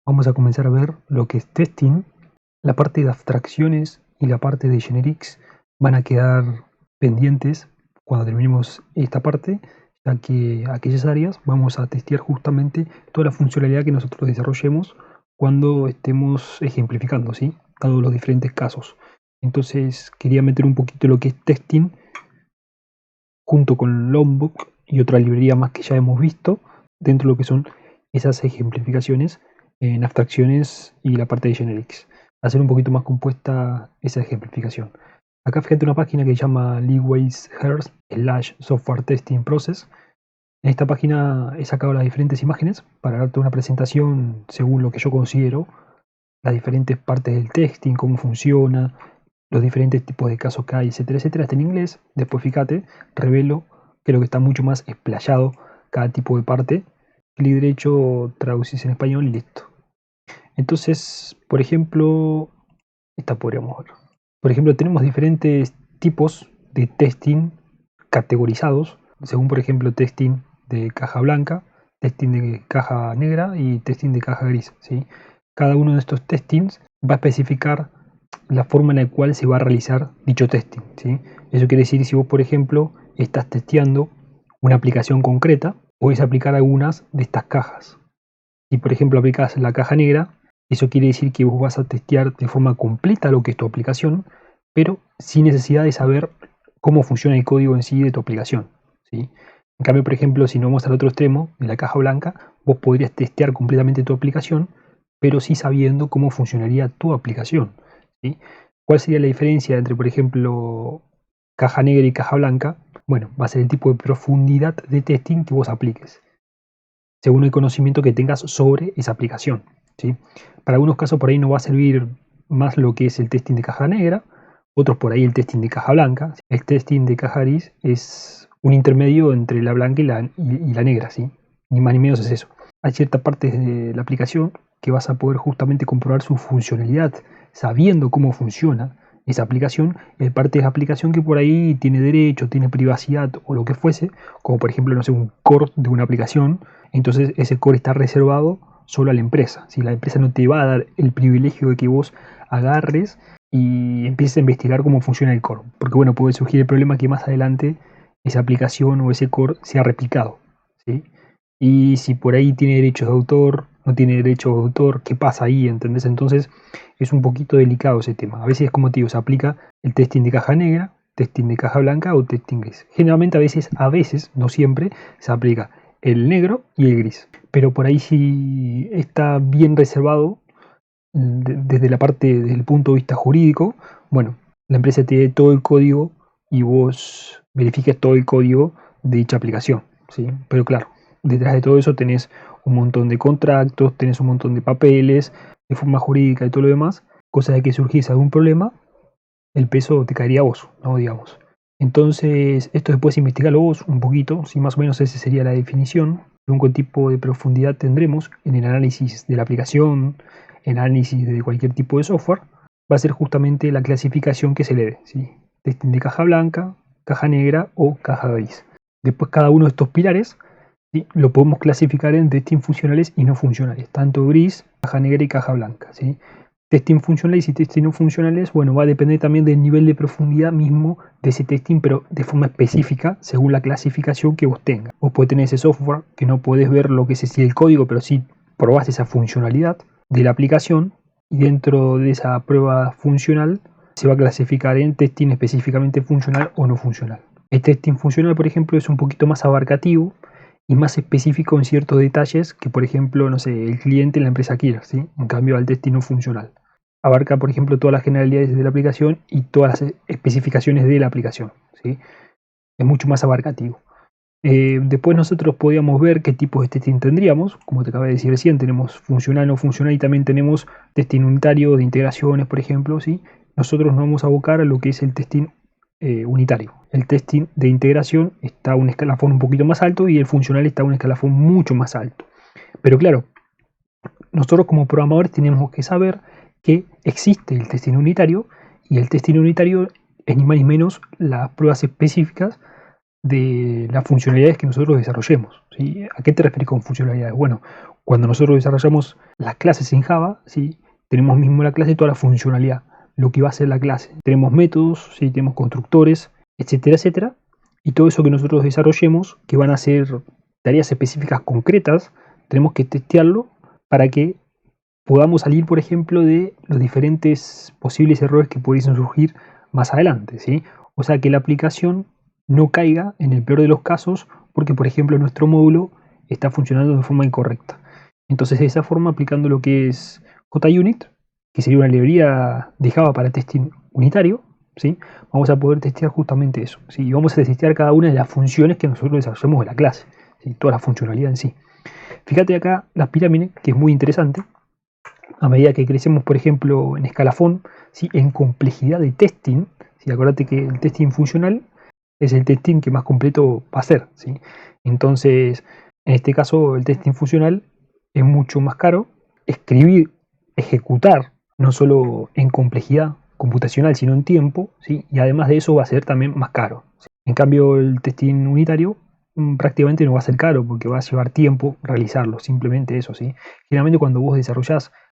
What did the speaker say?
Vamos a comenzar a ver lo que es testing. La parte de abstracciones y la parte de generics van a quedar pendientes cuando terminemos esta parte, ya que aquellas áreas vamos a testear justamente toda la funcionalidad que nosotros desarrollemos cuando estemos ejemplificando, ¿sí? Dado los diferentes casos. Entonces quería meter un poquito lo que es testing junto con Lombok y otra librería más que ya hemos visto dentro de lo que son esas ejemplificaciones en abstracciones y la parte de generics. Hacer un poquito más compuesta esa ejemplificación. Acá fíjate una página que se llama Leeway's/Software Testing Process. En esta página he sacado las diferentes imágenes para darte una presentación según lo que yo considero las diferentes partes del testing, cómo funciona, los diferentes tipos de casos que hay, etcétera, etcétera. Está en inglés. Después fíjate, revelo que lo que está mucho más explayado cada tipo de parte. Clic derecho, traducís en español y listo. Entonces, por ejemplo, esta podríamos ver. Por ejemplo, tenemos diferentes tipos de testing categorizados, según por ejemplo testing de caja blanca, testing de caja negra y testing de caja gris, ¿sí? Cada uno de estos testings va a especificar la forma en la cual se va a realizar dicho testing, ¿sí? Eso quiere decir si vos, por ejemplo, estás testeando una aplicación concreta, podés aplicar algunas de estas cajas. Si, por ejemplo, aplicas la caja negra, eso quiere decir que vos vas a testear de forma completa lo que es tu aplicación, pero sin necesidad de saber cómo funciona el código en sí de tu aplicación, ¿sí? En cambio, por ejemplo, si nos vamos al otro extremo, de la caja blanca, vos podrías testear completamente tu aplicación, pero sí sabiendo cómo funcionaría tu aplicación, ¿sí? ¿Cuál sería la diferencia entre, por ejemplo, caja negra y caja blanca? Bueno, va a ser el tipo de profundidad de testing que vos apliques, según el conocimiento que tengas sobre esa aplicación, ¿sí? Para algunos casos por ahí no va a servir más lo que es el testing de caja negra, otros por ahí el testing de caja blanca. El testing de caja gris es un intermedio entre la blanca y la negra, ¿sí? Ni más ni menos es eso. Hay ciertas partes de la aplicación que vas a poder justamente comprobar su funcionalidad, sabiendo cómo funciona esa aplicación. Hay parte de la aplicación que por ahí tiene derecho, tiene privacidad o lo que fuese, como por ejemplo, no sé, un core de una aplicación. Entonces ese core está reservado solo a la empresa. Si la empresa no te va a dar el privilegio de que vos agarres y empieces a investigar cómo funciona el core. Porque bueno, puede surgir el problema que más adelante esa aplicación o ese core sea replicado, ¿sí? Y si por ahí tiene derechos de autor, no tiene derechos de autor, ¿qué pasa ahí? ¿Entendés? Entonces es un poquito delicado ese tema. A veces, como te digo, se aplica el testing de caja negra, testing de caja blanca o testing gris. Generalmente a veces, no siempre, se aplica el negro y el gris. Pero por ahí si está bien reservado desde la parte, desde el punto de vista jurídico, bueno, la empresa te dé todo el código y vos verifiques todo el código de dicha aplicación, ¿sí? Pero claro, detrás de todo eso tenés un montón de contratos, tenés un montón de papeles, de forma jurídica y todo lo demás, cosa de que surgiese algún problema, el peso te caería a vos, ¿no? Digamos. Entonces, esto después investigarlo vos un poquito, si más o menos esa sería la definición, según qué tipo de profundidad tendremos en el análisis de la aplicación, el análisis de cualquier tipo de software, va a ser justamente la clasificación que se le dé, ¿sí? Testing de caja blanca, caja negra o caja gris. Después cada uno de estos pilares, ¿sí?, lo podemos clasificar en testing funcionales y no funcionales, tanto gris, caja negra y caja blanca, ¿sí? Testing funcionales y testing no funcionales, bueno, va a depender también del nivel de profundidad mismo de ese testing, pero de forma específica según la clasificación que vos tengas. Vos podés tener ese software que no podés ver lo que es el código, pero sí probás esa funcionalidad de la aplicación y dentro de esa prueba funcional se va a clasificar en testing específicamente funcional o no funcional. El testing funcional, por ejemplo, es un poquito más abarcativo y más específico en ciertos detalles que, por ejemplo, no sé, el cliente en la empresa quiere, ¿sí? En cambio, al testing no funcional abarca, por ejemplo, todas las generalidades de la aplicación y todas las especificaciones de la aplicación, ¿sí? Es mucho más abarcativo. Después nosotros podíamos ver qué tipos de testing tendríamos. Como te acabé de decir recién, tenemos funcional, no funcional y también tenemos testing unitario de integraciones, por ejemplo, ¿sí? Nosotros nos vamos a abocar a lo que es el testing unitario. El testing de integración está a un escalafón un poquito más alto y el funcional está a un escalafón mucho más alto. Pero claro, nosotros como programadores tenemos que saber que existe el testing unitario y el testing unitario es ni más ni menos las pruebas específicas de las funcionalidades que nosotros desarrollemos, ¿sí? ¿A qué te refieres con funcionalidades? Bueno, Cuando nosotros desarrollamos las clases en Java, ¿sí? Tenemos mismo la clase toda la funcionalidad, lo que va a ser la clase. Tenemos métodos, ¿sí? Tenemos constructores, etcétera, etcétera. Y todo eso que nosotros desarrollemos, que van a ser tareas específicas concretas, tenemos que testearlo para que podamos salir, por ejemplo, de los diferentes posibles errores que pudiesen surgir más adelante, ¿sí? O sea, que la aplicación no caiga en el peor de los casos porque, por ejemplo, nuestro módulo está funcionando de forma incorrecta. Entonces, de esa forma, aplicando lo que es JUnit, que sería una librería de Java para testing unitario, ¿sí? Vamos a poder testear justamente eso, ¿sí? Y vamos a testear cada una de las funciones que nosotros desarrollemos de la clase, ¿sí? Toda la funcionalidad en sí. Fíjate acá las pirámides, que es muy interesante. A medida que crecemos, por ejemplo, en escalafón, ¿sí? En complejidad de testing, ¿sí? Acordate que el testing funcional es el testing que más completo va a ser, ¿sí? Entonces, en este caso, el testing funcional es mucho más caro. Escribir, ejecutar, no solo en complejidad computacional, sino en tiempo, ¿sí? Y además de eso va a ser también más caro, ¿sí? En cambio, el testing unitario prácticamente no va a ser caro porque va a llevar tiempo realizarlo, simplemente eso, ¿sí? Generalmente cuando vos desarrollás